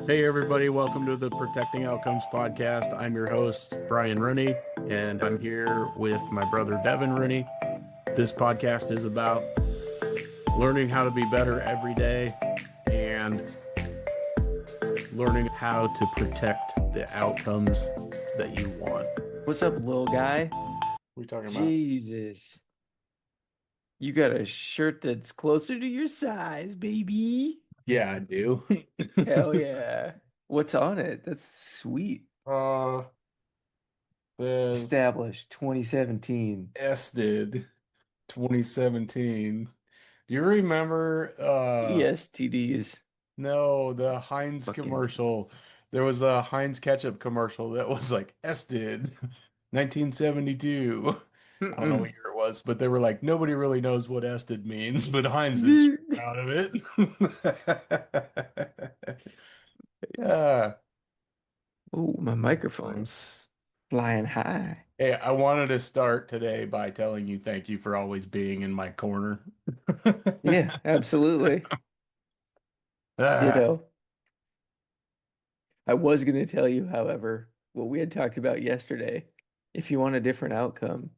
Hey, everybody, welcome to the Protecting Outcomes podcast. I'm your host, Brian Rooney, and I'm here with my brother, Devin Rooney. This podcast is about learning how to be better every day and learning how to protect the outcomes that you want. What's up, little guy? What are we talking about? Jesus. You got a shirt that's closer to your size, baby. Yeah, I do. Hell yeah. What's on it? That's sweet. uh, the Established 2017. S did 2017. Do you remember ESTDs. No, the Heinz Fucking commercial. There was a Heinz ketchup commercial that was like Ested 1972. I don't know what Mm-mm. year it was, but they were like, nobody really knows what Ested means, but Heinz is proud of it. Yeah. Oh, my microphone's flying high. Hey, I wanted to start today by telling you thank you for always being in my corner. Yeah, absolutely. Ah, Ditto. I was going to tell you, however, what we had talked about yesterday. If you want a different outcome,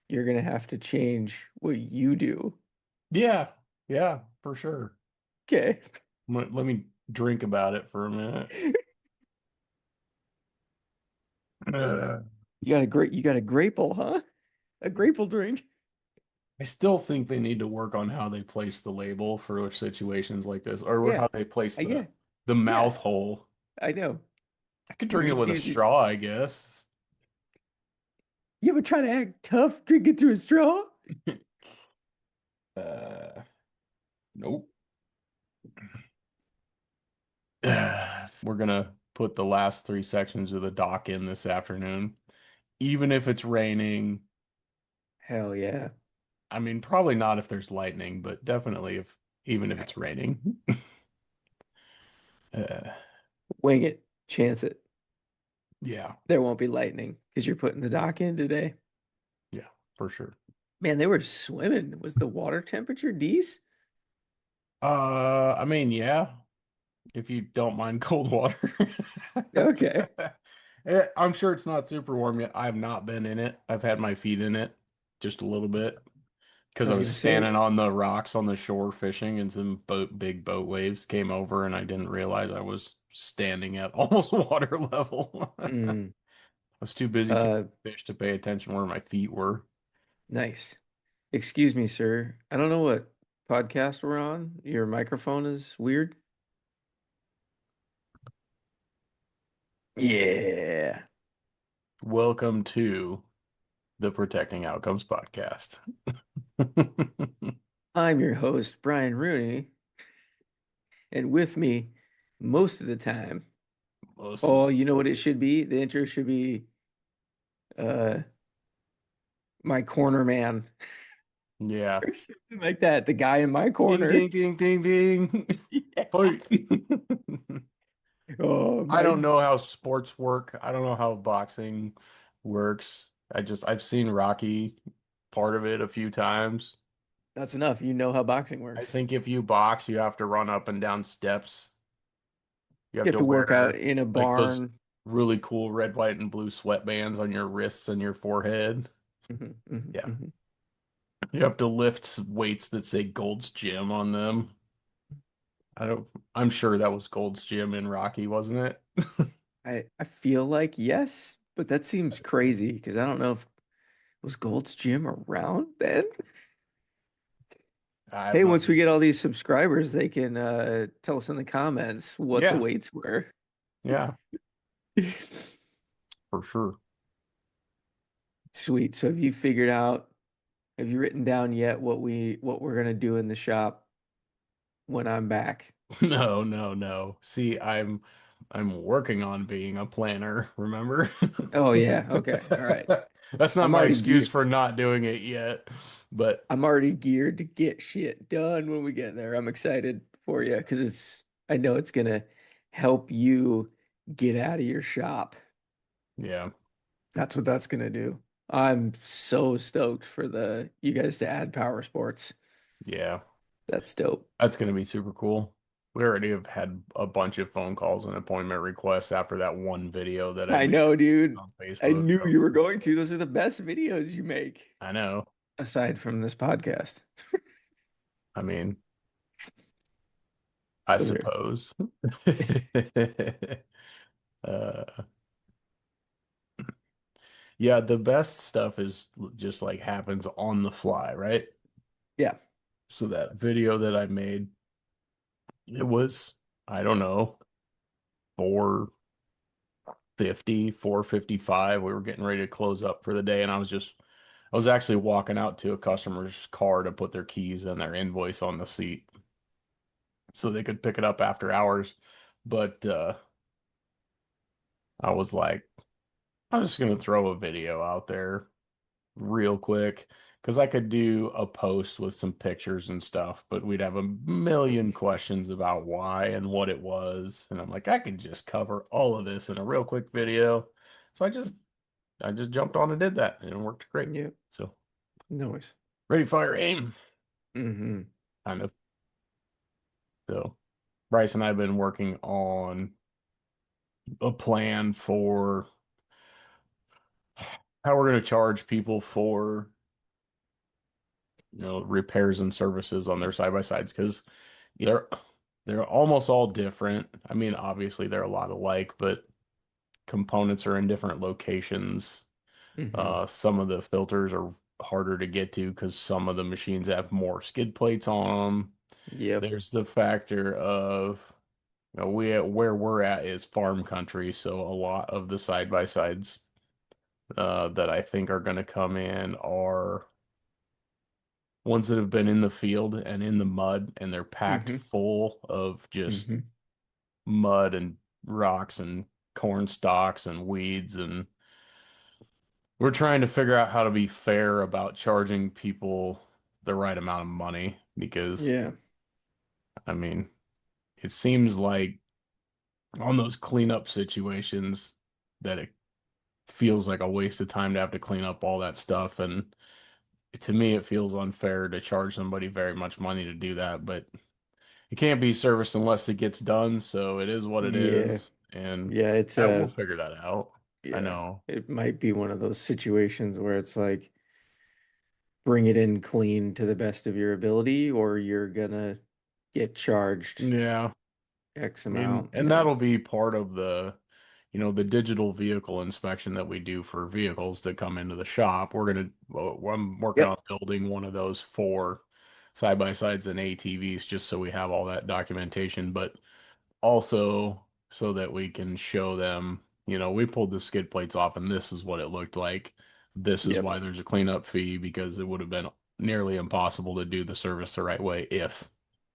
you're going to have to change what you do. yeah, yeah, for sure. Okay. Let me drink about it for a minute. You got a grapple, huh? A grapple drink. I still think they need to work on how they place the label for situations like this, or Yeah. how they place Yeah. the mouth Yeah. hole. I know. I could drink it You with a do this. straw, I guess. You ever try to act tough drinking through a straw? Uh, nope. We're gonna put the last three sections of the dock in this afternoon, even if it's raining. Hell yeah. I mean, probably not if there's lightning, but definitely if even if it's raining. Uh, Wing it. Chance it. yeah, There won't be lightning because you're putting the dock in today. yeah, for sure. Man, they were swimming. Was the water temperature decent? I mean, yeah. If you don't mind cold water. Okay. I'm sure it's not super warm yet. I've not been in it. I've had my feet in it just a little bit I because I was was gonna say, standing on the rocks on the shore fishing and some big boat waves came over and I didn't realize I was standing at almost water level. I mm, was too busy catching uh, fish to pay attention where my feet were. nice. Excuse me, sir. I don't know what podcast we're on. Your microphone is weird. Yeah. Welcome to the Protecting Outcomes podcast. I'm your host, Brian Rooney, and with me most of the time. Most of Oh, you know what it should be? The intro should be uh my corner man yeah. or something like that. The guy in my Ding, corner. ding, ding, ding, ding. Yeah. Fight. Oh I my, don't know how sports work. I don't know how boxing works. I've seen Rocky part of it a few times. that's enough. You know how boxing I works. think if you box, you have to run up and down steps. You You have have to to work out wear in a like those barn. really cool red, white, and blue sweatbands on your wrists and your forehead. Mhm, mhm, Yeah. mhm. You have to lift weights that say Gold's Gym on them. I don't, I'm sure that was Gold's Gym in Rocky, wasn't it? I feel like yes, but that seems crazy because I don't know if was Gold's Gym around then? I have Hey, no once we idea. get all these subscribers, they can tell us in the comments what the Yeah. weights were. Yeah, for sure. Sweet. So have you figured out, have you written down yet what we're gonna do in the shop when I'm back? No, no, no. See, I'm working on being a planner, remember? Oh yeah, okay. All right. That's not I'm my already excuse geared for not doing it yet. But I'm already geared to get shit done when we get there. I'm excited for you because I know it's gonna help you get out of your shop. yeah, That's what that's gonna do. I'm so stoked for the you guys to add power sports. yeah. That's dope. That's gonna be super cool. We already have had a bunch of phone calls and appointment requests after that one video that I I made know, dude. on I Facebook. knew So you were going to. Those are the best videos you make, I know. aside from this podcast. I mean, I Those are, suppose. Uh, yeah, the best stuff is just like happens on the fly, right? yeah. So that video that I made, it was, I don't know, 4:50, 4:55. We were getting ready to close up for the day, and I was actually walking out to a customer's car to put their keys and their invoice on the seat so they could pick it up after hours. But I was like, I'm just gonna throw a video out there real quick because I could do a post with some pictures and stuff, but we'd have a million questions about why and what it was. And I'm like, I can just cover all of this in a real quick video. So I just jumped on and did that and it worked great. Yeah. So Noise. ready, fire, aim, Mm-hmm. kind of. So Bryce and I have been working on a plan for how we're going to charge people for repairs and services on their side by sides because they're they're almost all different. I mean, obviously they're a lot alike, but components are in different locations. Mm-hmm. Some of the filters are harder to get to because some of the machines have more skid plates on them. Yep. There's the factor of we where we're at is farm country, so a lot of the side by sides that I think are going to come in are ones that have been in the field and in the mud, and they're packed Mm-hmm. full of just Mm-hmm. mud and rocks and corn stalks and weeds. And we're trying to figure out how to be fair about charging people the right amount of money because, Yeah. I mean, it seems like on those cleanup situations that it feels like a waste of time to have to clean up all that stuff. And to me, it feels unfair to charge somebody very much money to do that, but it can't be serviced unless it gets done. So it is what it Yeah. is. And Yeah. It's we'll figure that out. I yeah. know. It might be one of those situations where it's like bring it in clean to the best of your ability, or you're gonna get charged Yeah. X I mean, amount. and Yeah. that'll be part of the digital vehicle inspection that we do for vehicles that come into the shop. I'm working Yep. on building one of those for side by sides and ATVs just so we have all that documentation, but also so that we can show them, we pulled the skid plates off and this is what it looked like. This is Yep. why there's a cleanup fee because it would have been nearly impossible to do the service the right way if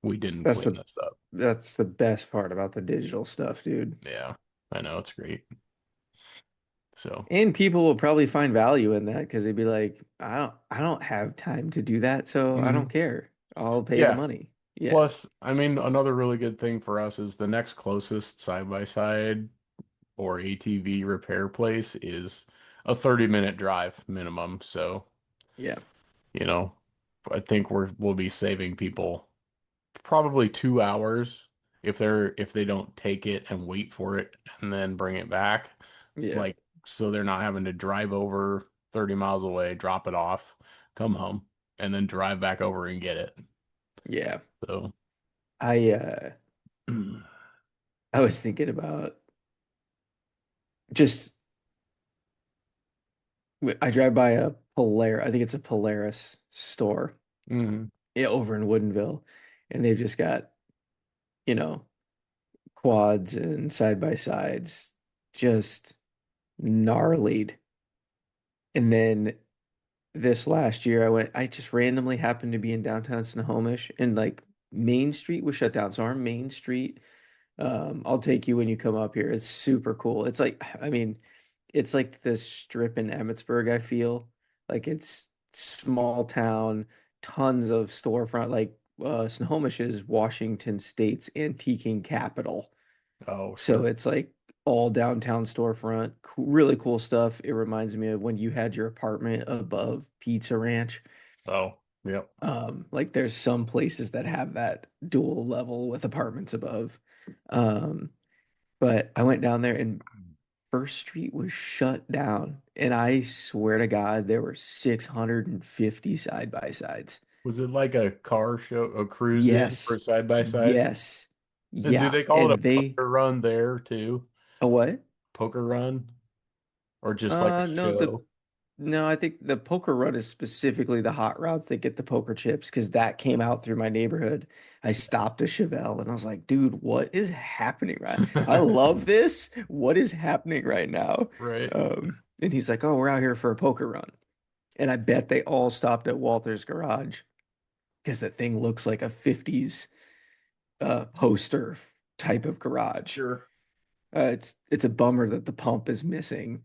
we didn't That's clean the this up. that's the best part about the digital stuff, dude. Yeah, I know it's great. So, And people will probably find value in that because they'd be like, I don't have time to do that, so I don't mhm. care. I'll pay the Yeah. money. Yeah. Plus, I mean, another really good thing for us is the next closest side by side or ATV repair place is a 30-minute drive minimum. So, Yeah. you know, I think we'll be saving people probably 2 hours if they don't take it and wait for it and then bring it back. Yeah. Like, so they're not having to drive over 30 miles away, drop it off, come home, and then drive back over and get it. Yeah. So, I I was thinking about just I drive by a I think it's a Polaris store, mhm. yeah, over in Woodinville, and they've just got, you know, quads and side by sides just gnarlied. And then this last year I just randomly happened to be in downtown Snohomish and like Main Street was shut down. So our Main Street, I'll take you when you come up here. It's super cool. It's like, I mean, it's like this strip in Emmitsburg, I feel. Like it's small town, tons of storefront, like Snohomish is Washington State's antiquing capital. Oh, So sure. it's like all downtown storefront, really cool stuff. It reminds me of when you had your apartment above Pizza Ranch. Oh. Yep. Like there's some places that have that dual level with apartments above. Um, but I went down there and First Street was shut down. And I swear to God, there were 650 side by sides. Was it like a car show, a cruise in for Yes. side by sides? Yes. And do Yeah. they call it And a they, poker run there too? a what? Poker run? Or just like a No, show? I think the poker run is specifically the hot routes that get the poker chips because that came out through my neighborhood. I stopped a Chevelle and I was like, dude, what is happening right? I love this. What is happening right now? Right. And he's like, oh, we're out here for a poker run. And I bet they all stopped at Walter's garage because that thing looks like a 50s poster type of garage. Sure. It's a bummer that the pump is missing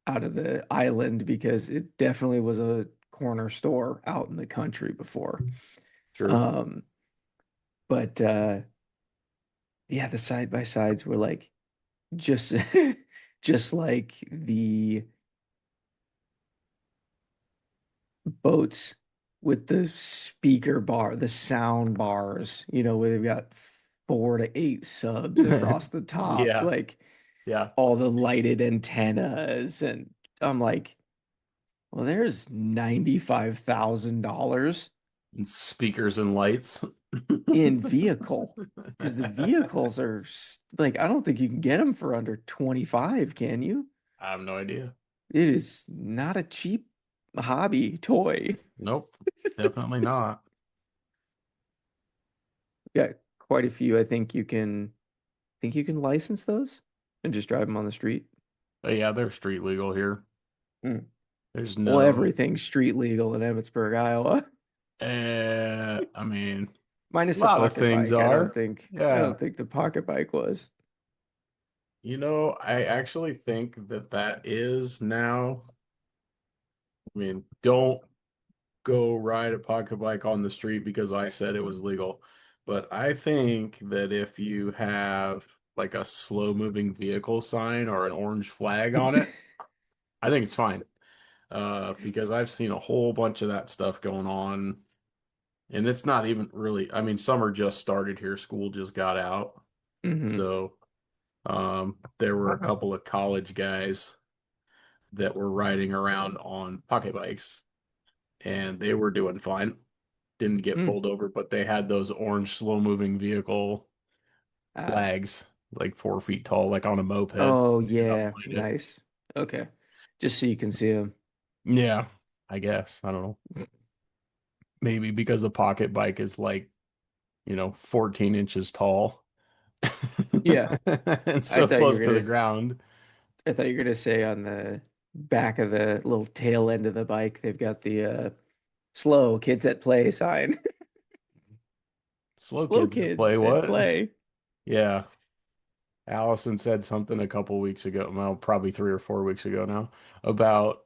out of the island because it definitely was a corner store out in the country before. Sure. Um, but yeah, the side by sides were like just just like the boats with the speaker bar, the sound bars, where they've got 4 to 8 subs across the top, Yeah. like Yeah. all the lighted antennas. And I'm like, well, there's $95,000 And speakers and lights. in vehicle because the vehicles are like, I don't think you can get them for under 25, can you? I have no idea. It is not a cheap hobby toy. Nope. Definitely not. Got quite a few. I think you can license those and just drive them on the street. But yeah, they're street legal here. Hmm. There's Well, no, everything's street legal in Emmitsburg, Iowa, I mean, a minus a lot of pocket things bike. I don't are. think I Yeah. don't think the pocket bike was. I actually think that that is now. I mean, don't go ride a pocket bike on the street because I said it was legal. But I think that if you have like a slow moving vehicle sign or an orange flag on it, I think it's fine. Because I've seen a whole bunch of that stuff going on, and it's not even really, I mean, summer just started here, school just got out. Hmm. So, there were a couple of college guys that were riding around on pocket bikes and they were doing fine. Didn't get Mm. pulled over, but they had those orange slow moving vehicle Ah. flags, like 4 feet tall, like on a moped. Oh Out yeah, behind it. nice. Okay, just so you can see them. Yeah, I guess. I don't know. Maybe because a pocket bike is like, 14 inches tall Yeah, and I so thought you close were to the gonna. ground. I thought you were gonna say on the back of the little tail end of the bike, they've got the slow kids at play sign. Slow Slow kids that play kids at what? play. Yeah. Allison said something a couple weeks ago, well, probably 3 or 4 weeks ago now, about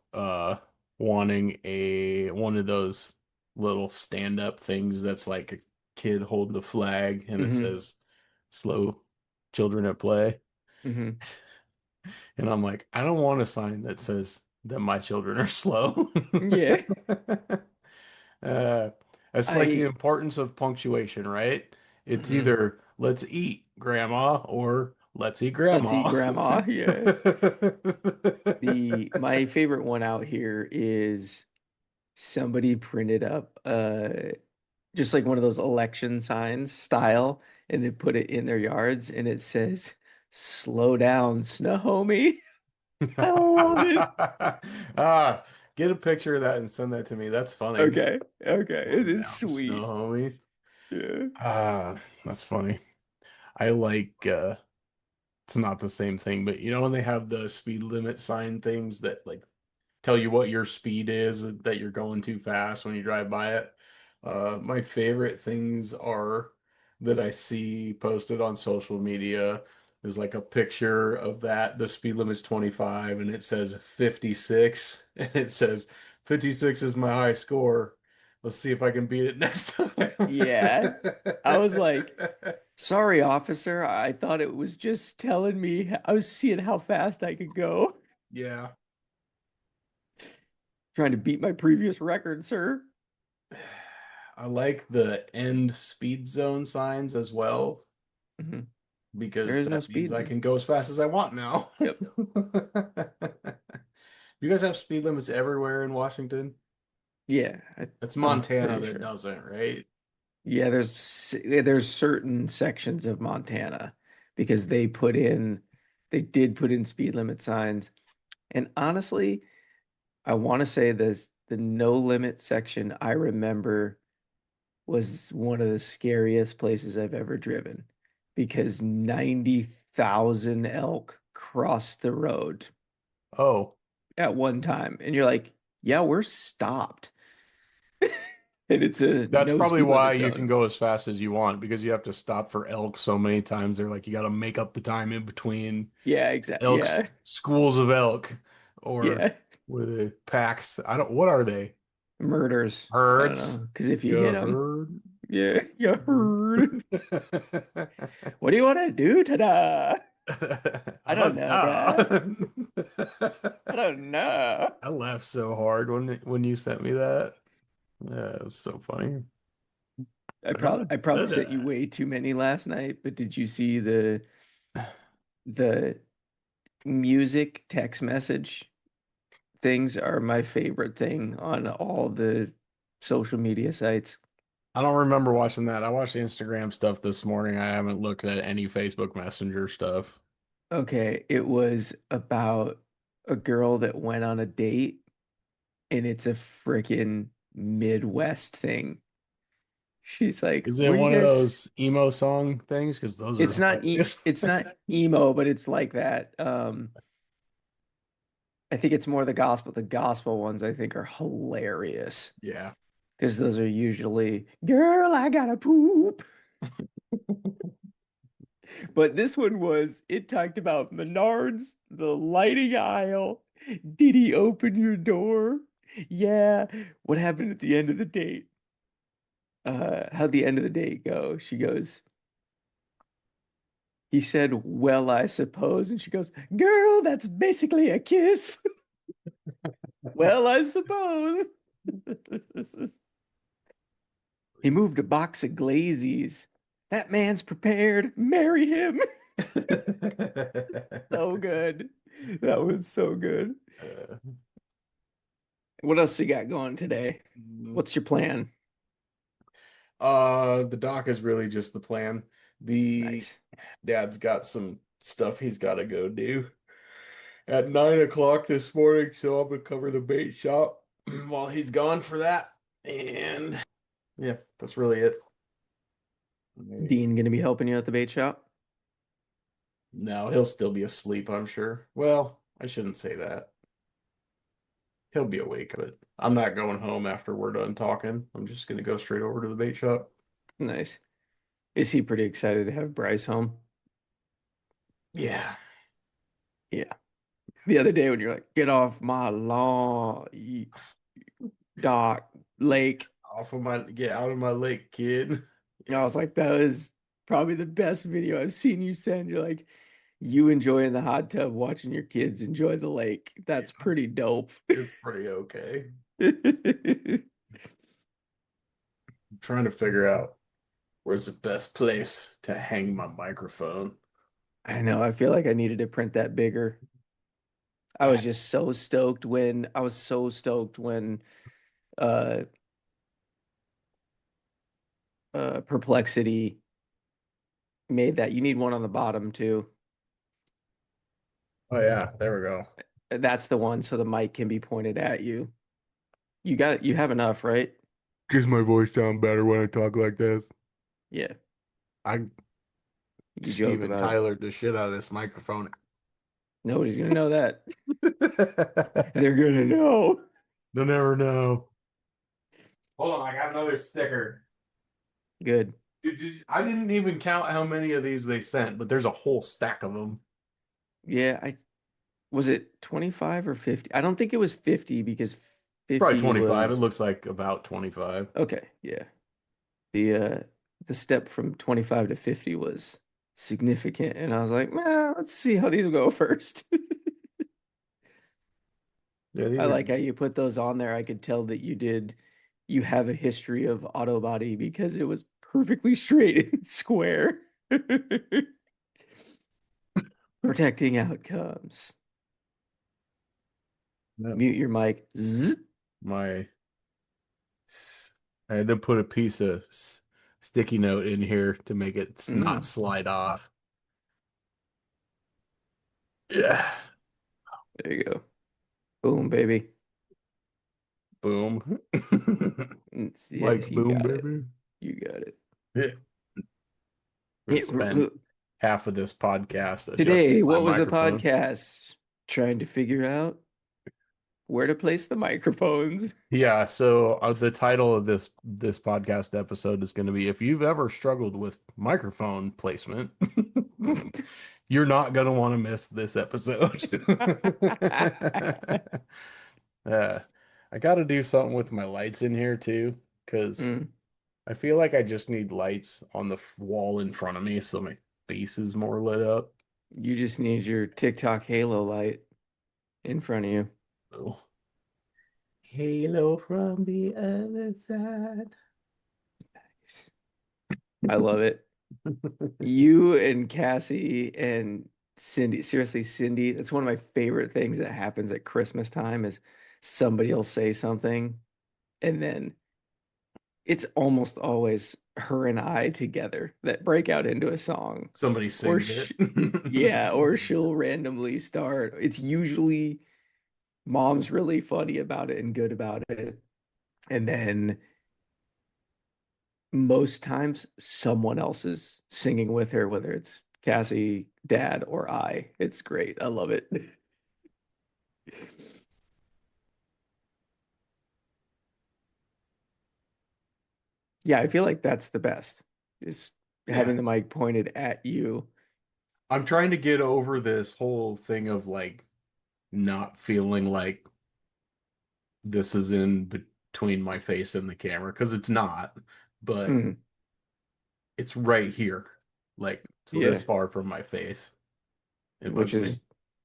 wanting a one of those little stand-up things that's like a kid holding the flag and it Hmm. says slow children at play. Hmm. And I'm like, I don't want a sign that says that my children are slow. Yeah, Uh, it's like the I importance of punctuation, right? It's mhm. either let's eat, grandma, or let's eat, Let's eat grandma. grandma. Yeah. The my favorite one out here is somebody printed up just like one of those election signs style and they put it in their yards and it says slow down, Snohomi. I love it. Ah, get a picture of that and send that to me. That's funny. Okay. Okay. Slow It is down, snow sweet. homie. Yeah. Ah, that's funny. I like it's not the same thing, but when they have the speed limit sign things that like tell you what your speed is, that you're going too fast when you drive by it. My favorite things are that I see posted on social media is like a picture of that. The speed limit's 25 and it says 56 and it says 56 is my high score. Let's see if I can beat it next time. Yeah. I was like, sorry, officer. I thought it was just telling me I was seeing how fast I could go. Yeah. Trying to beat my previous record, sir. I like the end speed zone signs as well Hmm. There because is no that means speed I zone. can go as fast as I want now. Yep. You guys have speed limits everywhere in Washington? Yeah, It's I'm Montana pretty that sure. doesn't, right? Yeah, there's certain sections of Montana because they did put in speed limit signs. And honestly, I want to say this the no limit section I remember was one of the scariest places I've ever driven because 90,000 elk crossed the road Oh, at one time. And you're like, yeah, we're stopped. And it's a that's no probably speed why limit you can zone. go as fast as you want because you have to stop for elk so many times. They're like, you got to make up the time in between Yeah, exactly. elks, Yeah. schools of elk, or Yeah. what are they? Packs. I don't, what are they? Murders. I don't Herds? know. Because if you hit You them, heard? yeah, you Herd. heard. What do you want to do today? I I don't don't know, Dad. know. I don't know. I laughed so hard when you sent me that. Yeah, it was so funny. I probably sent you way too many last night, but did you see the music text message things are my favorite thing on all the social media sites. I don't remember watching that. I watched Instagram stuff this morning. I haven't looked at any Facebook Messenger stuff. Okay, it was about a girl that went on a date and it's a freaking Midwest thing. She's like, Is it "Where you one of guys?" those emo song things? Because those are hilarious. It's not emo, but it's like that. I think it's more the gospel. The gospel ones I think are hilarious Yeah. because those are usually, "Girl, I gotta poop." But this one was, it talked about Menards, the lighting aisle. Did he open your door? Yeah. What happened at the end of the date? How'd the end of the date go? She goes, he said, well, I suppose. And she goes, girl, that's basically a kiss. Well, I suppose. He moved a box of glazies. That man's prepared. Marry him. So good. That was so good. Uh, What else you got going today? What's your plan? the doc is really just the plan. The Nice. dad's got some stuff he's got to go do at 9 o'clock this morning, so I'm gonna cover the bait shop while he's gone for that. And yeah, that's really it. Dean gonna be helping you at the bait shop? No, he'll still be asleep, I'm sure. Well, I shouldn't say that. He'll be awake, but I'm not going home after we're done talking. I'm just gonna go straight over to the bait shop. Nice. Is he pretty excited to have Bryce home? Yeah, Yeah. The other day when you're like, get off my lawn, dock, lake. off of my get out of my lake, kid. I was like, that was probably the best video I've seen you send. You're like, you enjoying the hot tub, watching your kids enjoy the lake. That's Yeah, pretty dope. it's pretty okay. I'm trying to figure out where's the best place to hang my microphone. I know. I feel like I needed to print that bigger. I I was so stoked when uh Perplexity made that. You need one on the bottom too. Oh yeah, there we go. That's the one so the mic can be pointed at you. You have enough, right? Gives my voice sound better when I talk like this. Yeah. I You joke Steven about it. Tyler the shit out of this microphone. Nobody's gonna know that. They'll They're gonna know. never know. Hold on, I got another sticker. Good. I didn't even count how many of these they sent, but there's a whole stack of them. Yeah, I was it 25 or 50? I don't think it was 50 because Probably 50 25. It was looks like about 25. okay, yeah. The step from 25 to 50 was significant and I was like, "Nah, let's see how these go first." Yeah, these I are like how you put those on there. I could tell that you did you have a history of auto body because it was perfectly straight and square. Protecting outcomes. No, Mute your mic. Zzz. my I had to put a piece of sticky note in here to make it not Mm, slide off. Yeah. there you go. Boom, baby. Boom. Yes, Like you boom, got it. baby. You got it. Yeah. We spent half of this podcast Today, adjusting my what was the microphone. podcast? Trying to figure out where to place the microphones. Yeah, so the title of this podcast episode is going to be if you've ever struggled with microphone placement, you're not going to want to miss this episode. uh, I got to do something with my lights in here too, because Mm, I feel like I just need lights on the wall in front of me so my face is more lit up. you just need your TikTok halo light in front of you. Oh. Halo from the other side. I love it. You and Cassie and Cindy, seriously, Cindy, that's one of my favorite things that happens at Christmas time is somebody will say something and then it's almost always her and I together that break out into a song. Somebody Or sings sh it. yeah, or she'll randomly start. It's usually mom's really funny about it and good about it. And then most times someone else is singing with her, whether it's Cassie, dad, or I. It's great. I love it. Yeah, I feel like that's the best is Yeah. having the mic pointed at you. I'm trying to get over this whole thing of like not feeling like this is in between my face and the camera because it's not, but Mm, it's right here, like so this yeah, far from my face. It which bugs me. is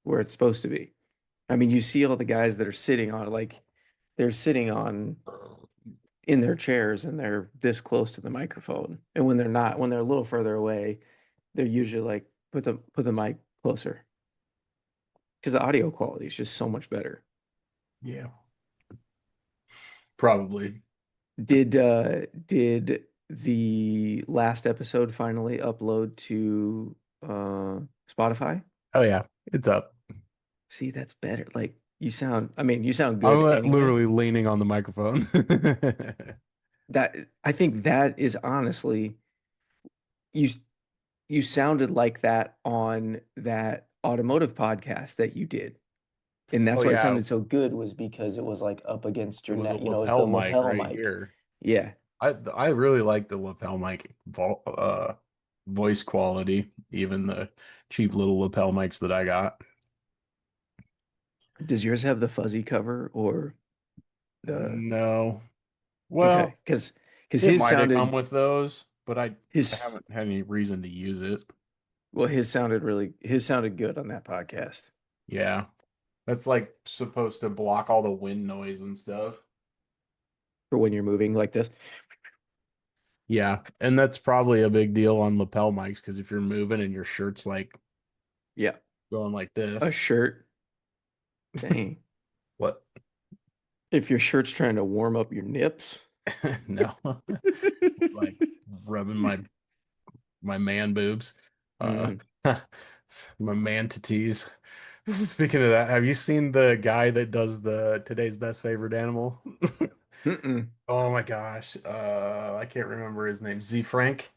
where it's supposed to be. I mean, you see all the guys that are sitting on like they're sitting on in their chairs and they're this close to the microphone. And when they're not, when they're a little further away, they're usually like put the mic closer because the audio quality is just so much better. Yeah, probably. Did the last episode finally upload to Spotify? Oh yeah, it's up. See, that's better. Like I mean, you sound I'm good anyway. literally leaning on the microphone. That I think that is honestly you you sounded like that on that automotive podcast that you did. And Oh that's why it yeah, sounded so good was because it was like up against it your was a neck, it's the lapel mic lapel right mic. here. Yeah. I really like the lapel mic voice quality, even the cheap little lapel mics that I got. Does yours have the fuzzy cover or the No. okay? Well, Because it might have come with those, but I his haven't had any reason to use it. his sounded good on that podcast Yeah. That's like supposed to block all the wind noise and stuff. for when you're moving like this. Yeah, and that's probably a big deal on lapel mics because if you're moving and your shirt's like Yeah. going like A this, shirt. Dang. what? If your shirt's trying to warm up your nips. No. Like rubbing my man boobs. Uh, Mm. my manatees. Speaking of that, have you seen the guy that does the today's best favorite animal? Mm-mm. Oh my gosh. I can't remember his name. Z Frank.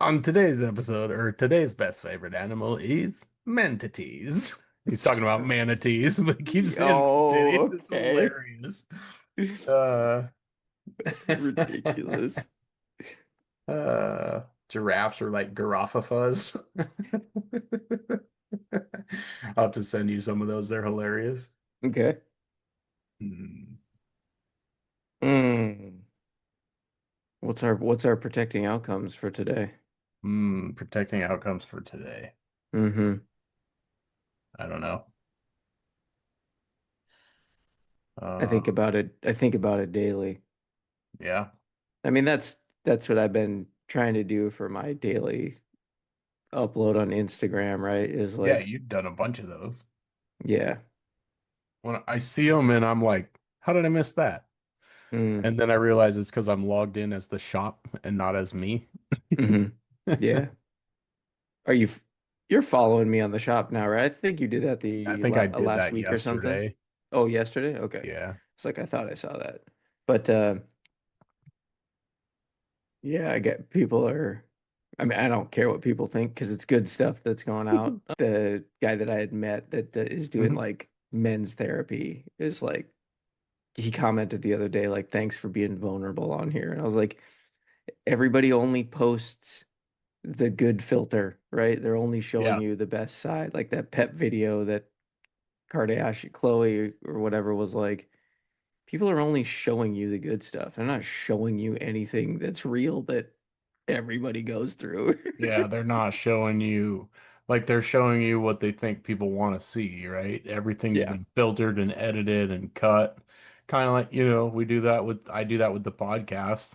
On today's episode, or today's best favorite animal is manatees. He's talking about manatees, but he keeps saying Oh, titties. It's okay. hilarious. Uh, Ridiculous. Giraffes are like giraffas. I'll have to send you some of those. They're hilarious. Okay. Hmm. Mm. What's our protecting outcomes for today? Protecting outcomes for today. Mm-hmm. I don't know. Uh, I think about it daily. yeah. I mean, that's what I've been trying to do for my daily upload on Instagram, right? Is Yeah, like, you've done a bunch of those. yeah. When I see them and I'm like, how did I miss that? Mm, And then I realize it's because I'm logged in as the shop and not as me. hmm. Yeah. Are you you're following me on the shop now, right? I think you did that I the think I did last that week or something. yesterday. Oh, yesterday? Okay. Yeah. It's like I thought I saw that. But yeah, I get people are I mean, I don't care what people think because it's good stuff that's going out. The guy that I had met that is doing Mhm. like men's therapy is like he commented the other day like thanks for being vulnerable on here. And I was like everybody only posts the good filter, right? They're only showing Yeah. you the best side. Like that pet video that Kardashian, Chloe or whatever was like, people are only showing you the good stuff. They're not showing you anything that's real that everybody goes through. Yeah, they're not showing you like they're showing you what they think people want to see, right? Everything's Yeah. been filtered and edited and cut. Kind of like, I do that with the podcast.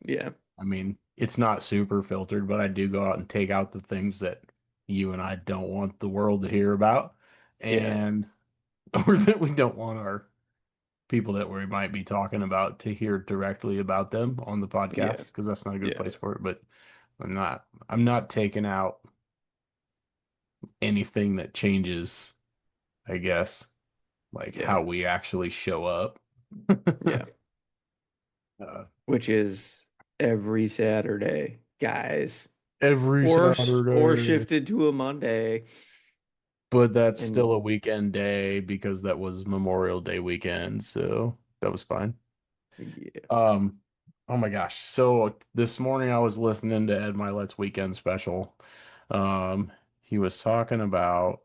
Yeah. I mean, it's not super filtered, but I do go out and take out the things that you and I don't want the world to hear about Yeah. and or that we don't want our people that we might be talking about to hear directly about them on the Yeah. podcast because that's not a good Yeah. place for it, but I'm not taking out anything that changes, I guess, like Yeah. how we actually show up. Yeah. uh, Which is every Saturday, guys. every Or Saturday. shifted to a Monday. But that's And still a weekend day because that was Memorial Day weekend, so that was fine. yeah. Um, oh my gosh. So this morning I was listening to Ed Milet's weekend special. Um, he was talking about,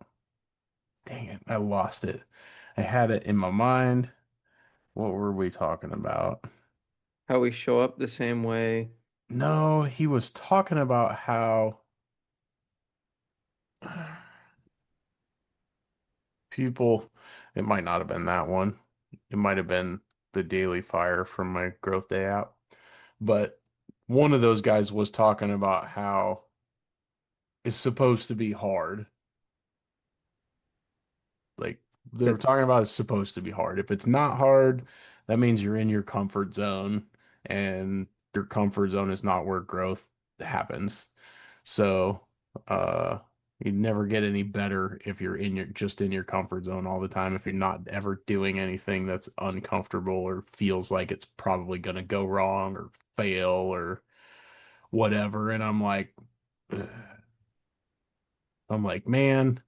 dang it, I lost it. I had it in my mind. What were we talking about? How we show up the same way. No, he was talking about how people, it might not have been that one. It might have been the Daily Fire from my Growth Day app. But one of those guys was talking about how it's supposed to be hard. Like they were That talking about it's supposed to be hard. If it's not hard, that means you're in your comfort zone, and your comfort zone is not where growth happens. So, you never get any better if you're in your just in your comfort zone all the time. If you're not ever doing anything that's uncomfortable or feels like it's probably going to go wrong or fail or whatever. And I'm like, ugh. I'm like, man,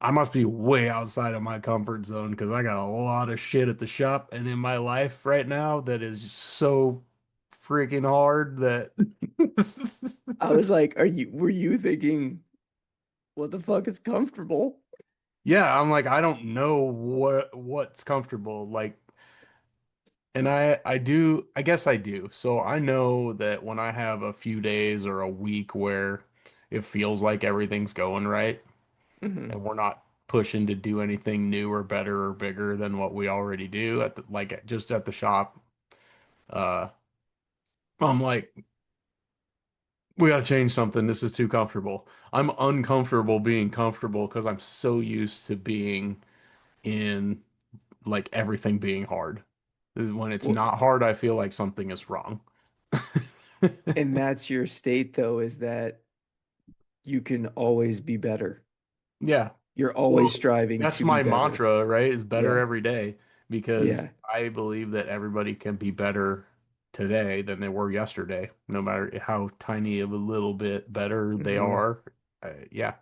I must be way outside of my comfort zone because I got a lot of shit at the shop and in my life right now that is so freaking hard that I was like, were you thinking what the fuck is comfortable? yeah, I'm like I don't know what's comfortable like and I do I guess I do. So I know that when I have a few days or a week where it feels like everything's going right Hmm. and we're not pushing to do anything new or better or bigger than what we already do at the like just at the shop. Uh, I'm like, we gotta change something. This is too comfortable. I'm uncomfortable being comfortable because I'm so used to being in like everything being hard. When it's Well, not hard, I feel like something is wrong. and that's your state though, is that you can always be better. Yeah. You're always Well, striving that's to be my better. mantra, right? Is better Yeah. every day because Yeah. I believe that everybody can be better today than they were yesterday, no matter how tiny of a little bit better they Hmm. are. Yeah.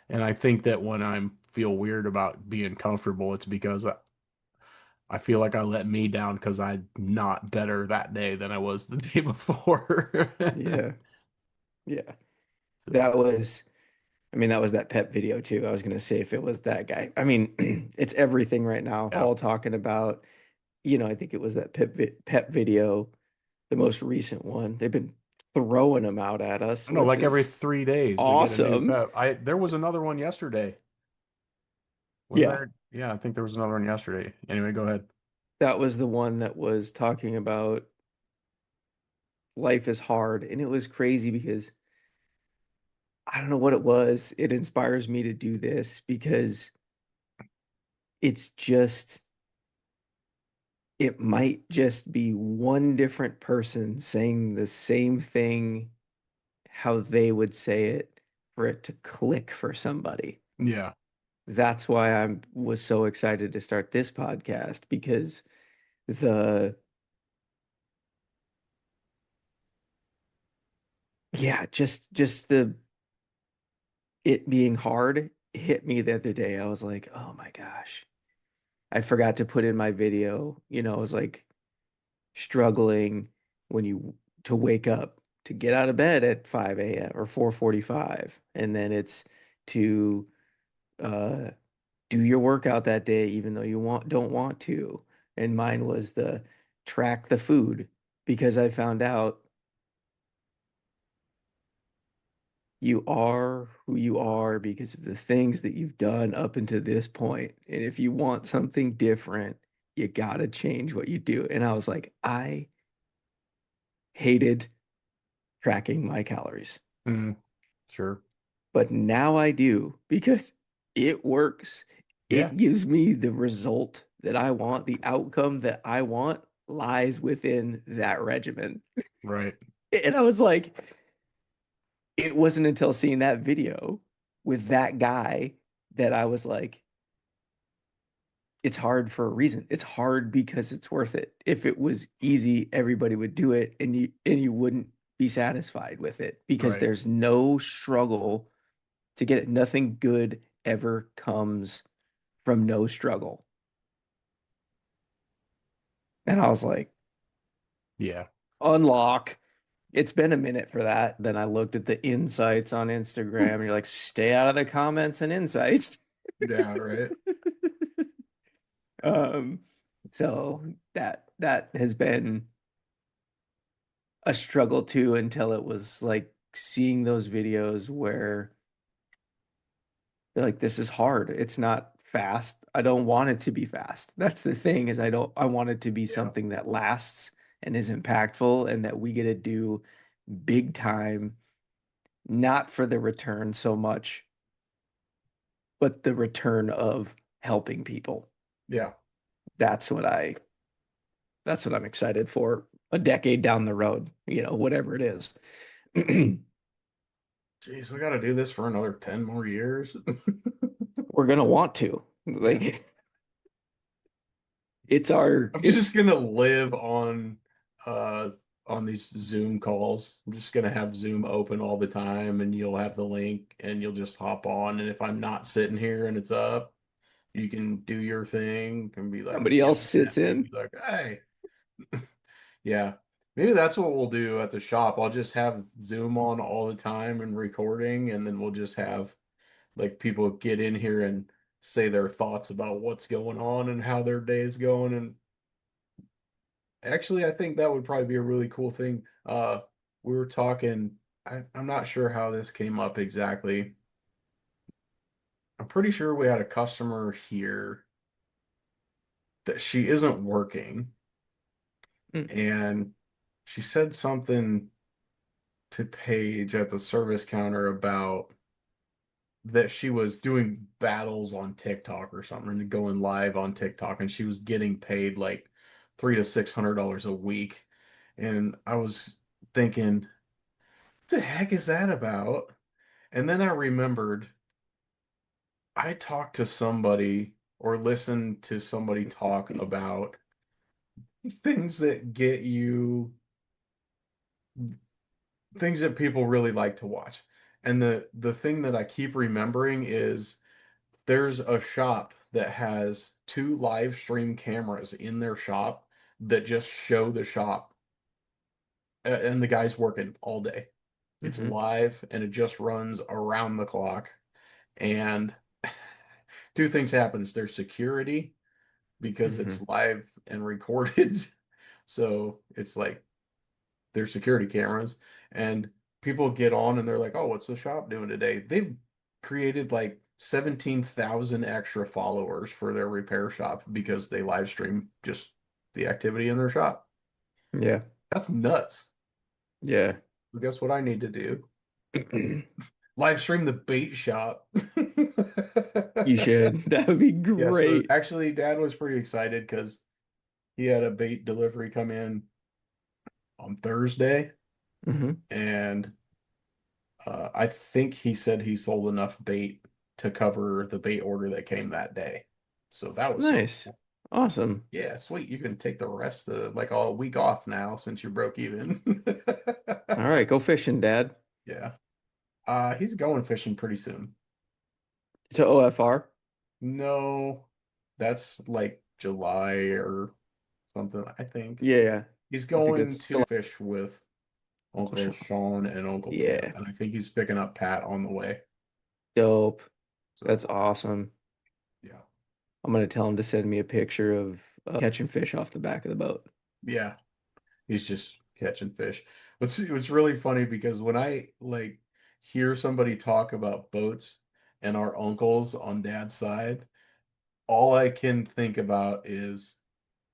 And I think that when I feel weird about being comfortable, it's because I feel like I let me down because I'm not better that day than I was the day before. Yeah. Yeah. So, That was, I mean, that was that pet video too. I was gonna say if it was that guy. I mean, it's everything right now, yeah. all talking about, I think it was that pet video, the most recent one. They've been throwing them out at us, I know, which like every is 3 days we get a new awesome. pet. There was another one yesterday. Wasn't Yeah. there? Yeah, I think there was another one yesterday. Anyway, go ahead. That was the one that was talking about life is hard. And it was crazy because I don't know what it was. It inspires me to do this because it's just, it might just be one different person saying the same thing how they would say it for it to click for somebody. Yeah. That's why I was so excited to start this podcast because the yeah, just the it being hard hit me the other day. I was like, "Oh my gosh. I forgot to put in my video." I was like struggling when you to wake up to get out of bed at 5 a.m. or 4:45, and then it's to uh do your workout that day even though you don't want to. And mine was the track the food because I found out you are who you are because of the things that you've done up until this point. And if you want something different, you gotta change what you do. And I was like, I hated tracking my calories, Mm, sure. but now I do because it works. Yeah. It gives me the result that I want. The outcome that I want lies within that regimen. Right. And I was like, it wasn't until seeing that video with that guy that I was like, it's hard for a reason. It's hard because it's worth it. If it was easy, everybody would do it and you wouldn't be satisfied with it because Right. there's no struggle to get it. Nothing good ever comes from no struggle. And I was like, Yeah. unlock. It's been a minute for that. Then I looked at the insights on Instagram and you're like, stay out of the comments and insights. Yeah, right. Um, so that has been a struggle too until it was like seeing those videos where they're like, this is hard. It's not fast. I don't want it to be fast. That's the thing is I want it to be Yeah. something that lasts and is impactful and that we get to do big time, not for the return so much, but the return of helping people. Yeah. That's what I that's what I'm excited for a decade down the road, whatever it is. Jeez, we got to do this for another 10 more years. We're gonna want to. Yeah. Like it's our I'm just it's gonna live uh on these Zoom calls. I'm just gonna have Zoom open all the time and you'll have the link and you'll just hop on. And if I'm not sitting here and it's up, you can do your thing and be like somebody else yelling sits at me, be in. like, hey. Yeah. Maybe that's what we'll do at the shop. I'll just have Zoom on all the time and recording, and then we'll just have like people get in here and say their thoughts about what's going on and how their day is going. And actually, I think that would probably be a really cool thing. We were talking, I'm not sure how this came up exactly. I'm pretty sure we had a customer here that she isn't working, Mm, and she said something to Paige at the service counter about that she was doing battles on TikTok or something and going live on TikTok and she was getting paid like $300 to $600 a week. And I was thinking, what the heck is that about? And then I remembered I talked to somebody or listened to somebody talk about things that get you things that people really like to watch. And the thing that I keep remembering is there's a shop that has two live stream cameras in their shop that just show the shop, and the guy's working all day. It's hmm live and it just runs around the clock. And two things happens. There's security because it's hmm live and recorded. So it's like there's security cameras and people get on and they're like, "Oh, what's the shop doing today?" They've created like 17,000 extra followers for their repair shop because they live stream just the activity in their shop. Yeah. That's nuts. Yeah. Well, guess what I need to do? Live stream the bait shop. You should. That would be Yeah, so great. actually, Dad was pretty excited because he had a bait delivery come in on Thursday, Hmm. and I think he said he sold enough bait to cover the bait order that came that day. So that was super Nice. cool. Awesome. Yeah, sweet. You can take the rest of like a week off now since you broke even. All right, go fishing, Dad. Yeah. He's going fishing pretty soon. To OFR. No, that's like July or something, I think. Yeah, yeah. He's I think going that's to July. fish with Uncle Uncle Sean. Sean and Uncle Tim, Yeah. and I think he's picking up Pat on the way. Dope. That's So, awesome. yeah. I'm gonna tell him to send me a picture of catching fish off the back of the boat. Yeah. He's just catching fish. It's really funny because when I like hear somebody talk about boats and our uncles on dad's side, all I can think about is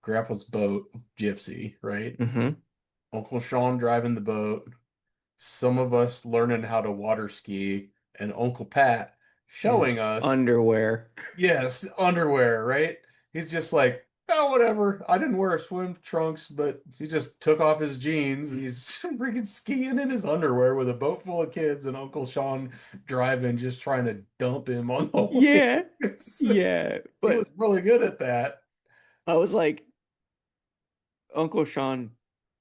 Grandpa's boat, Gypsy, right? Hmm. Uncle Sean driving the boat, some of us learning how to water ski, and Uncle Pat His showing us. underwear. Yes, underwear, right? He's just like, oh, whatever. I didn't wear swim trunks, but he just took off his jeans. He's freaking skiing in his underwear with a boat full of kids and Uncle Sean driving, just trying to dump him on the Yeah. waves. Yeah. He was But really good at that. I was like, Uncle Sean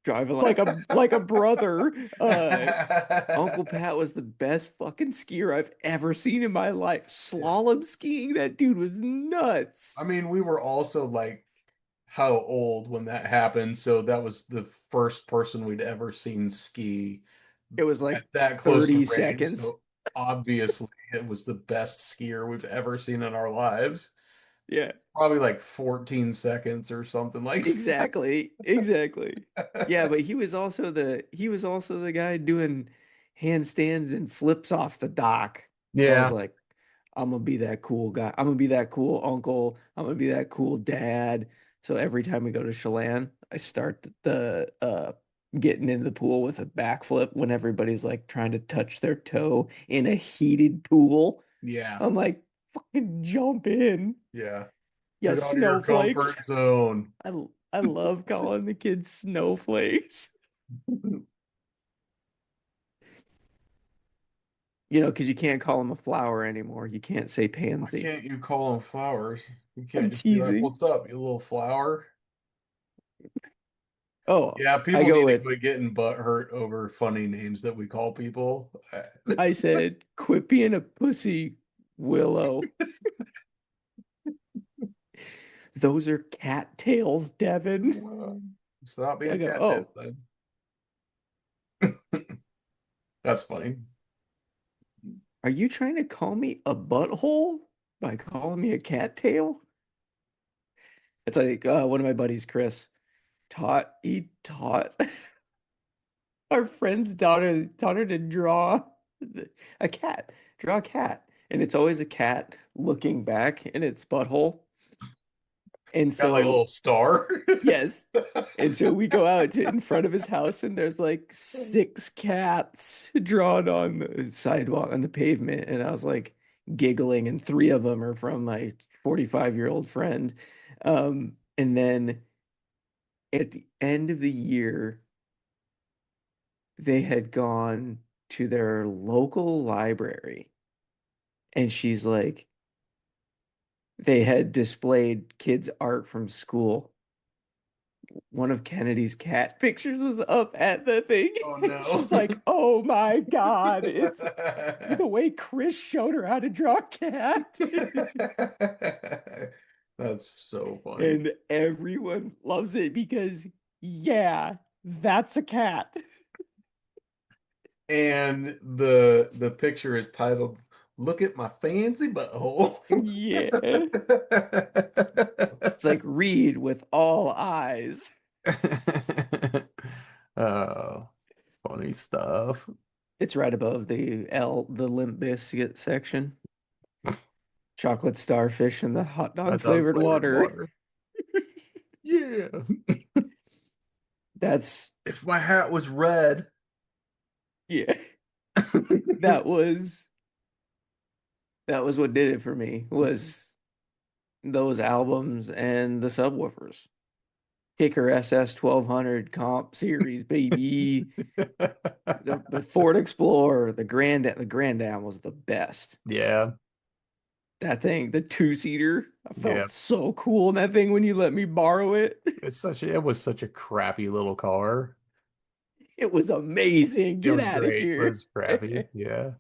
driving like a brother. Uncle Pat was the best fucking skier I've ever seen in my life. Yeah. Slalom skiing, that dude was nuts. I mean, we were also like how old when that happened, so that was the first person we'd ever seen ski It was at like that close to 30 range. seconds. So obviously, it was the best skier we've ever seen in our lives. Yeah, Probably like 14 seconds or something like that. exactly. Exactly. Yeah, but he was also the guy doing handstands and flips off the dock. I was Yeah, like, I'm gonna be that cool guy. I'm gonna be that cool uncle. I'm gonna be that cool dad. So every time we go to Chelan, I start the getting into the pool with a backflip when everybody's like trying to touch their toe in a heated pool. yeah, I'm like, fucking jump in, yeah. you Get out of your snowflakes. comfort zone. I love calling the kids snowflakes. Because you can't call them a flower anymore. You can't say Why pansy. can't you call them flowers? You I'm can't just be like, teasing. "What's up, you little flower?" Oh, Yeah, I people go need to with quit getting butt hurt over funny names that we call people. I said, quit being a pussy, Willow. Those are cattails, Devin. Stop I being go, cattails oh, then. That's funny. are you trying to call me a butthole by calling me a cattail? It's like one of my buddies, Chris, he taught our friend's daughter taught her to draw a cat, draw a cat. And it's always a cat looking back in its butthole. And Got like a so little star. yes. And so we go out to in front of his house, and there's like six cats drawn on the sidewalk on the pavement. And I was like giggling, and three of them are from my 45-year-old friend. And then at the end of the year, they had gone to their local library, and she's like, they had displayed kids' art from school. One of Kennedy's cat pictures was up at the thing. Oh And no. she's like, oh my God, it's the way Chris showed her how to draw a cat. That's so funny. And everyone loves it because, yeah, that's a cat. And the picture is titled "Look at My Fancy Butthole." Yeah. It's like read with all eyes. Oh, funny stuff. It's right above the Limp Bizkit section. chocolate starfish and the hot dog Hot dog flavored flavored water. water. Yeah. That's If my hat was red. yeah. That was that was what did it for me was those albums and the subwoofers. Kicker SS 1200 comp series, baby. The Ford Explorer, the Grand Am was the best. Yeah. That thing, the two-seater, I Yeah. felt so cool in that thing when you let me borrow it. It was such a crappy little car. It was amazing. It Get was out of great, but here. it's crappy. Yeah.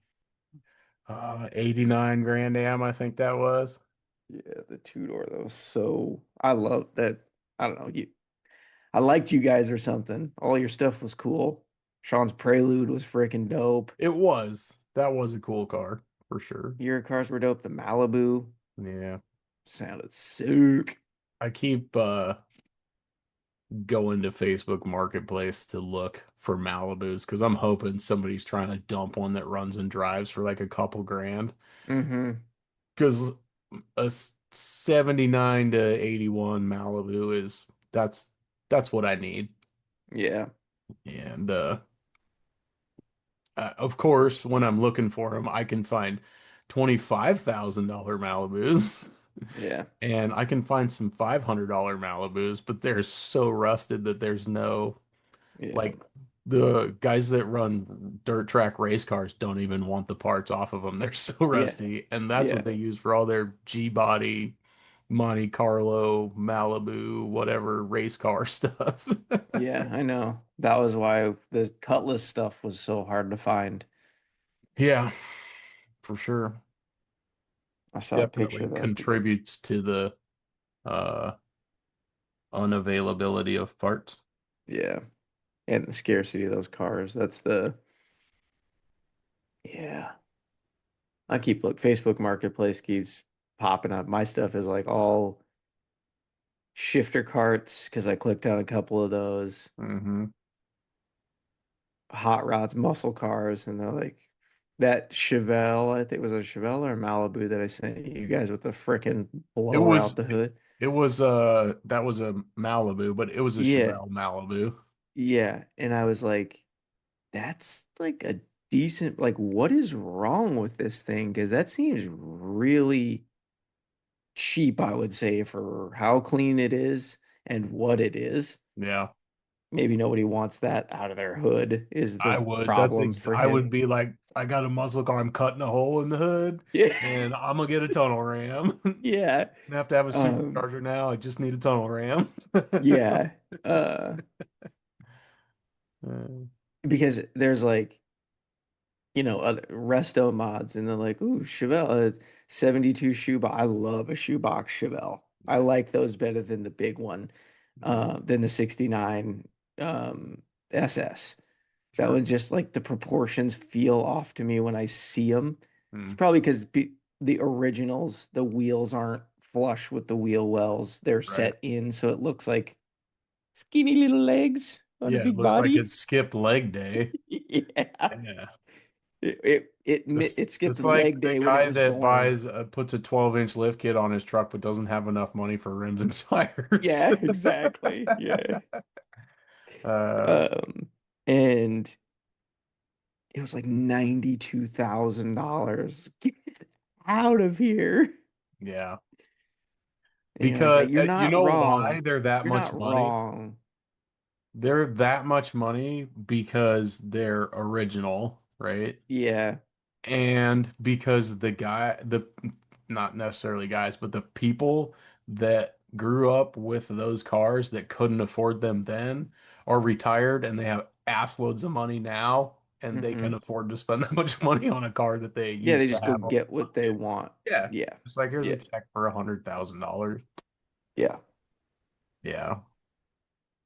89 Grand Am, I think that was. Yeah, the two-door that was so I love that. I don't know, I liked you guys or something. All your stuff was cool. Sean's Prelude was freaking dope. It was. That was a cool car for sure. Your cars were dope. The Malibu Yeah. sounded sick. I keep going to Facebook Marketplace to look for Malibus because I'm hoping somebody's trying to dump one that runs and drives for like a couple grand. Mm-hmm. Because a 79 to 81 Malibu is that's what I need. Yeah. And of course, when I'm looking for them, I can find $25,000 Malibus. Yeah. And I can find some $500 Malibus, but they're so rusted that there's no Yeah. like the guys that run dirt track race cars don't even want the parts off of them. They're so Yeah. rusty, and that's what Yeah. they use for all their G-body, Monte Carlo, Malibu, whatever race car stuff. Yeah, I know. That was why the Cutlass stuff was so hard to find. Yeah, for sure. I saw a picture Definitely of that today. contributes to the uh unavailability of parts. Yeah. And the scarcity of those cars. That's the yeah. I keep look Facebook Marketplace keeps popping up. My stuff is like all shifter carts because I clicked on a couple of those Hmm. hot rods, muscle cars, and they're like that Chevelle, I think it was a Chevelle or a Malibu that I sent you guys with the frickin' It blower out was the hood. it was that was a Malibu, but it was a Yeah, Chevelle Malibu. yeah. And I was like, that's like a decent, like, what is wrong with this thing? Because that seems really cheap, I would say, for how clean it is and what it is. Yeah. Maybe nobody wants that out of their hood, is I the would. problem for I would him. be like, I got a muscle car. I'm cutting a hole in the hood, Yeah, and I'm gonna get a tunnel ram. yeah. I have to have a Um, supercharger now. I just need a tunnel ram. yeah. Because there's like, other resto mods, and they're like, ooh, Chevelle, 72 shoebox. I love a shoebox Chevelle. I Yeah. like those better than the big one, Yeah. than the 69 SS. That Sure. one just like the proportions feel off to me when I see them. It's Mm, probably because the originals, the wheels aren't flush with the wheel wells. They're right. set in, so it looks like skinny little legs on a Yeah, it big looks like body. it skipped leg day. Yeah. Yeah. It skipped It's like leg the day when it guy was that born. buys puts a 12-inch lift kit on his truck but doesn't have enough money for rims and tires. Yeah, exactly. Yeah. Uh, Um, and it was like $92,000. Get out of here. yeah. And you're like, Because you're you not know why wrong. they're that You're much not money? wrong. They're that much money because they're original, right? Yeah. And because the not necessarily guys, but the people that grew up with those cars that couldn't afford them then are retired and they have ass loads of money now and they can Hmm. afford to spend that much money on a car that they Yeah, they used to just go have a get what they kid. want. Yeah. Yeah. It's like here's a Yeah. check for $100,000. Yeah. Yeah.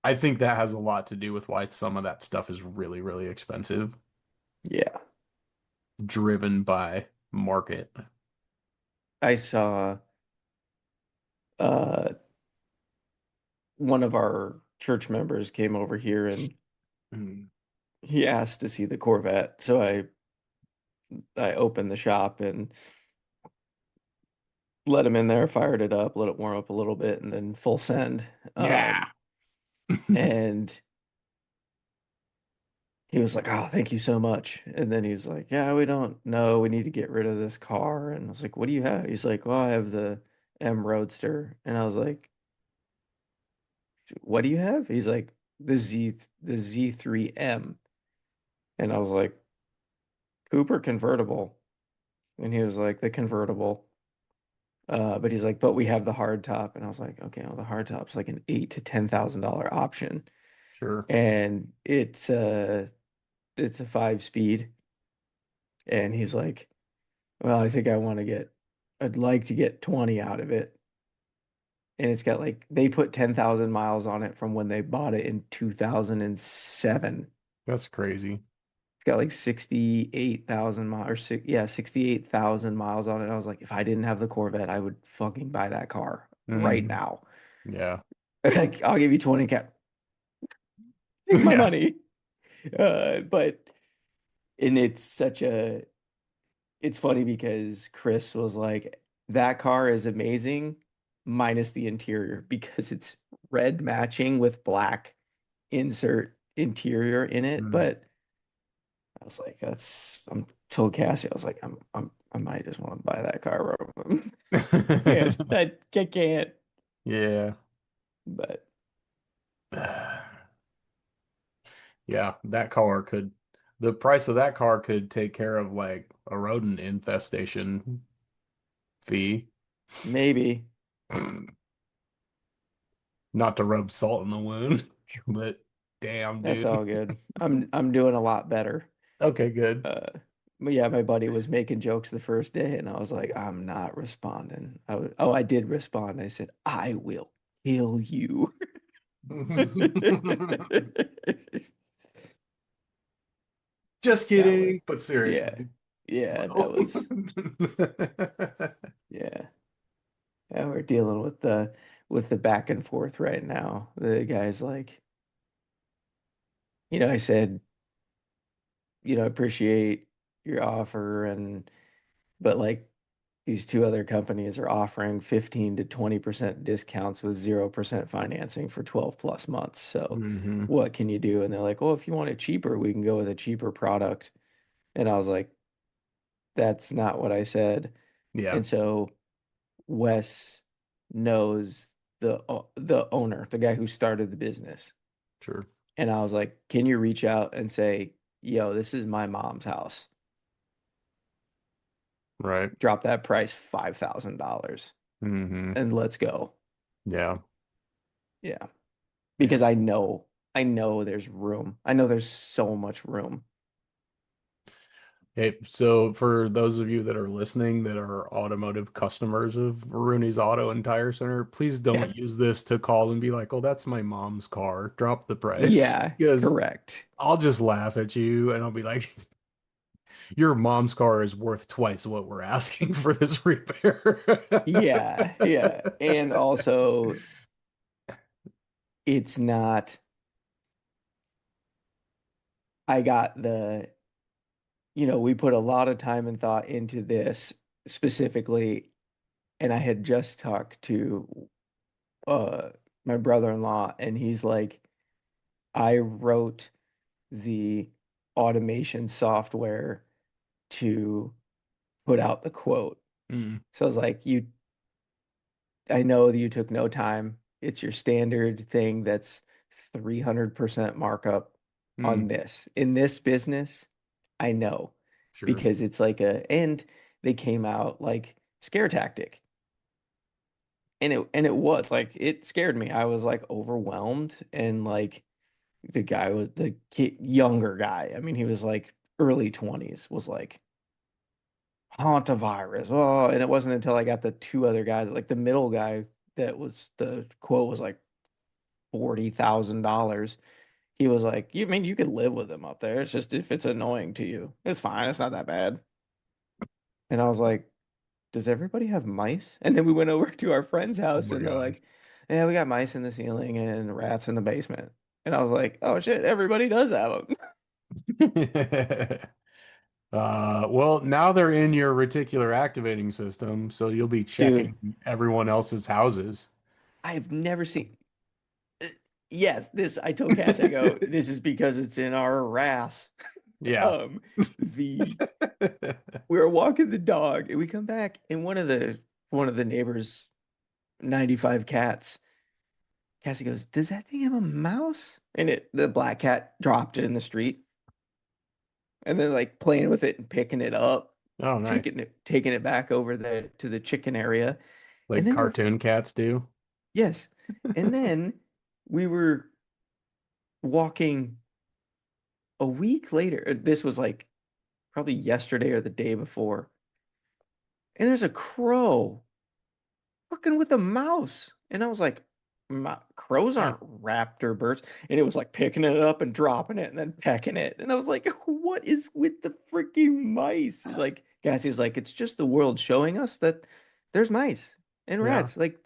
I think that has a lot to do with why some of that stuff is really, really expensive, Yeah. driven by market. I saw uh one of our church members came over here and Mm. he asked to see the Corvette. So I opened the shop and let him in there, fired it up, let it warm up a little bit, and then full send. Yeah. And he was like, "Oh, thank you so much." And then he was like, "Yeah, we don't know. We need to get rid of this car." And I was like, "What do you have?" He's like, "Well, I have the M Roadster." And I was like, "What do you have?" He's like, the Z3M." And I was like, "Cooper convertible." And he was like, "The convertible." But he's like, "But we have the hard top." And I was like, "Okay, well, the hard top's like an eight to $10,000 option." Sure. And it's a 5 speed. And he's like, "Well, I think I'd like to get 20 out of it." And it's got like, they put 10,000 miles on it from when they bought it in 2007. That's crazy. It's got like 68,000 miles, or yeah, 68,000 miles on it. I was like, if I didn't have the Corvette, I would fucking buy that car right Mhm. now. Yeah. Like, I'll give you 20 cap, take my Yeah. money. But, and it's funny because Chris was like, that car is amazing, minus the interior, because it's red matching with black insert interior in it. Mm. But I was like, I'm told Cassie, I was like, I might just want to buy that car. I can't. Yeah. But Yeah, that car could, the price of that car could take care of like a rodent infestation fee. maybe Not to rub salt in the wound, but damn, that's dude. all good. I'm doing a lot better. Okay, good. Uh, but yeah, my buddy was making jokes the first day, and I was like, I'm not responding. I did respond. I said, I will kill you. Just That kidding, was, but yeah, seriously. yeah, that Well. was, yeah. Yeah, we're dealing with the back and forth right now. The guy's like, I said, appreciate your offer, and but like, these two other companies are offering 15 to 20% discounts with 0% financing for 12 plus months. So Hmm. what can you do? And they're like, well, if you want it cheaper, we can go with a cheaper product. And I was like, that's not what I said. Yeah, And so Wes knows the owner, the guy who started the business. sure. And I was like, can you reach out and say, yo, this is my mom's house. Right. Drop that price $5,000 Hmm. and let's go. Yeah. Yeah. Yeah. Because I know there's room. I know there's so much room. Hey, so for those of you that are listening that are automotive customers of Rooney's Auto and Tire Center, please Yeah. don't use this to call and be like, "Oh, that's my mom's car. Drop the price." Yeah, Because correct. I'll just laugh at you and I'll be like, "Your mom's car is worth twice what we're asking for this repair." Yeah, yeah. And also it's not I got we put a lot of time and thought into this specifically, and I had just talked to uh my brother-in-law, and he's like, I wrote the automation software to put out the quote. Mm, So I was like, I know that you took no time. It's your standard thing that's 300% markup on mm, this. In this business, I know sure. because it's and they came out like scare tactic. And it was like, it scared me. I was like overwhelmed, and like the guy was the kid, younger guy. I mean, he was like early 20s, was like hantavirus. Oh, and it wasn't until I got the two other guys, like the middle guy, that was the quote was like $40,000. He was like, "You mean you could live with him up there? It's just if it's annoying to you, it's fine. It's not that bad." And I was like, "Does everybody have mice?" And then we went over to our friend's Oh house, my and they're God. like, "Yeah, we got mice in the ceiling and rats in the basement." And I was like, "Oh shit, everybody does have them." Well, now they're in your reticular activating system, so you'll be Dude, checking everyone else's houses. I've never seen. uh, Yes, this I told Cass, I go, this is because it's in our RAS. Yeah. Um, the we were walking the dog and we come back and one of the neighbors' 95 cats, Cassie goes, does that thing have a mouse? And the black cat dropped it in the street and then like playing with it and picking it up, Oh, nice. taking it back over to the chicken area. And Like then cartoon cats do. yes. And then we were walking a week later. This was like probably yesterday or the day before. And there's a crow fucking with a mouse. And I was like, crows Yeah. aren't raptor birds. And it was like picking it up and dropping it and then pecking it. And I was like, what is with the freaking mice? Like, Cassie's like, it's just the world showing us that there's mice and Yeah. rats. Like,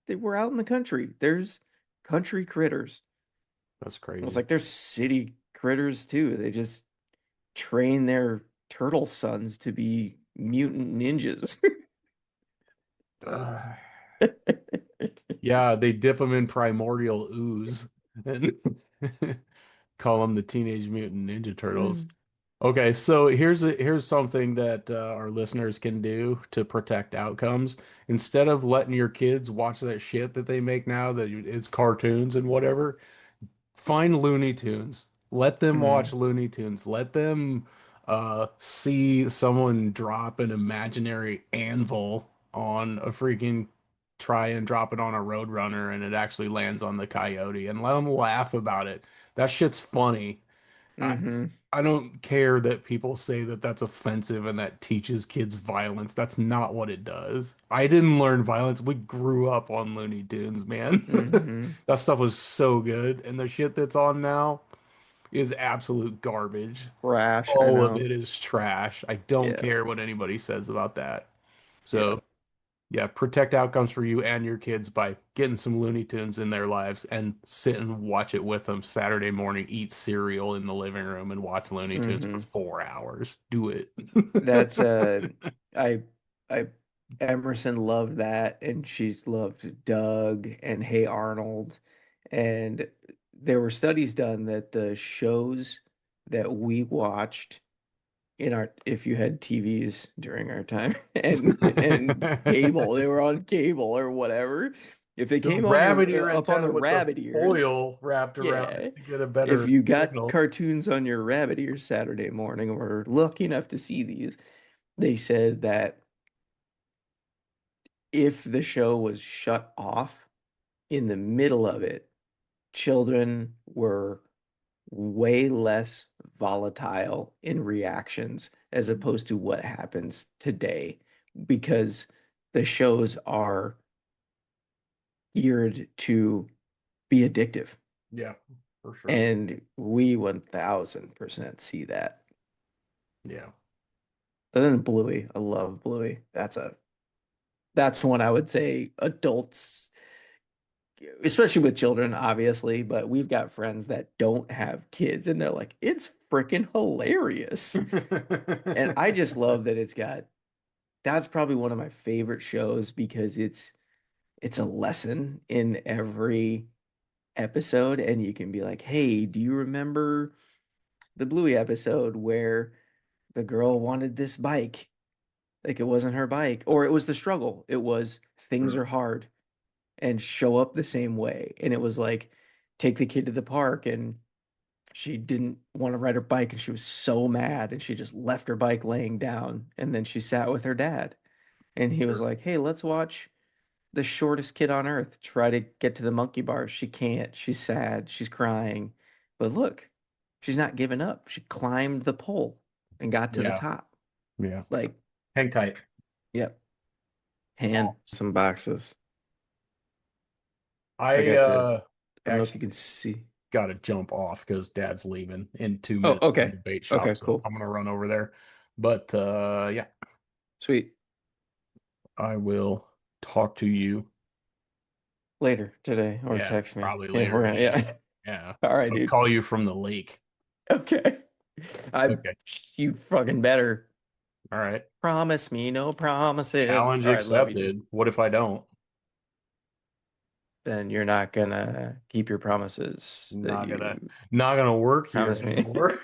we're out in the country. There's country critters. That's I was crazy. like, there's city critters too. They just train their turtle sons to be mutant ninjas. Ugh. Yeah, they dip them in primordial ooze and call them the Teenage Mutant Ninja Turtles. Mm. Okay, so here's something that our listeners can do to protect outcomes. Instead of letting your kids watch that shit that they make now, it's cartoons and whatever, find Looney Tunes. Let them watch Mm. Looney Tunes. Let them see someone drop an imaginary anvil on a freaking try and drop it on a roadrunner and it actually lands on the coyote and let them laugh about it. That shit's funny. I Hmm. I don't care that people say that that's offensive and that teaches kids violence. That's not what it does. I didn't learn violence. We grew up on Looney Tunes, man. Hmm. That stuff was so good, and the shit that's on now is absolute garbage. Trash, I All of know. it is trash. I don't Yeah. care what anybody says about that. Yeah. So, yeah, protect outcomes for you and your kids by getting some Looney Tunes in their lives and sit and watch it with them Saturday morning, eat cereal in the living room and watch Looney Tunes for Hmm. 4 hours. Do it. That's I I Emerson loved that and she loved Doug and Hey Arnold. And there were studies done that the shows that we watched in our if you had TVs during our time and cable, they were on cable or whatever. If they The came on rabbit your ear up on antenna the with the rabbit ears, foil wrapped around it yeah. to get a If better you got signal. cartoons on your rabbit ears Saturday morning or were lucky enough to see these, they said that if the show was shut off in the middle of it, children were way less volatile in reactions as opposed to what happens today because the shows are geared to be addictive. Yeah, for sure. And we 1000% see that. Yeah. Other than Bluey, I love Bluey. That's one I would say adults, especially with children, obviously, but we've got friends that don't have kids and they're like, it's freaking hilarious. And I just love that that's probably one of my favorite shows because it's a lesson in every episode and you can be like, "Hey, do you remember the Bluey episode where the girl wanted this bike? Like it wasn't her bike or it was the struggle. It was things True. are hard and show up the same way." And it was like take the kid to the park and she didn't want to ride her bike and she was so mad and she just left her bike laying down and then she sat with her dad and he was True. like, "Hey, let's watch the shortest kid on earth try to get to the monkey bars. She can't. She's sad. She's crying. But look, she's not giving up. She climbed the pole and got to the Yeah. top." Yeah. Like, Hang tight. yep, hand Pause. some boxes. I I got to, I don't know if you actually can see. got to jump off because Dad's leaving in two Oh, minutes from okay. the bait shop, Okay, so cool. I'm gonna run over there. But yeah, Sweet. I will talk to you. Later today or Yeah, text me. probably Yeah, later we're gonna, today. yeah. Yeah, All right, I'll dude. call you from the lake. Okay. Okay. You fucking better All right. promise me no promises. Challenge All right, love you, dude. accepted. What if I don't? Then you're not gonna keep your promises that Not gonna you not gonna work here promised me. anymore.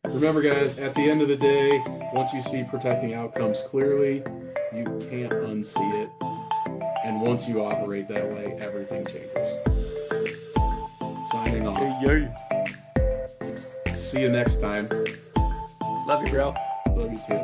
Remember, guys, at the end of the day, once you see protecting outcomes clearly, you can't unsee it. And once you operate that way, everything changes. Signing off. Yay. See you next time. Love you, bro. Love you too.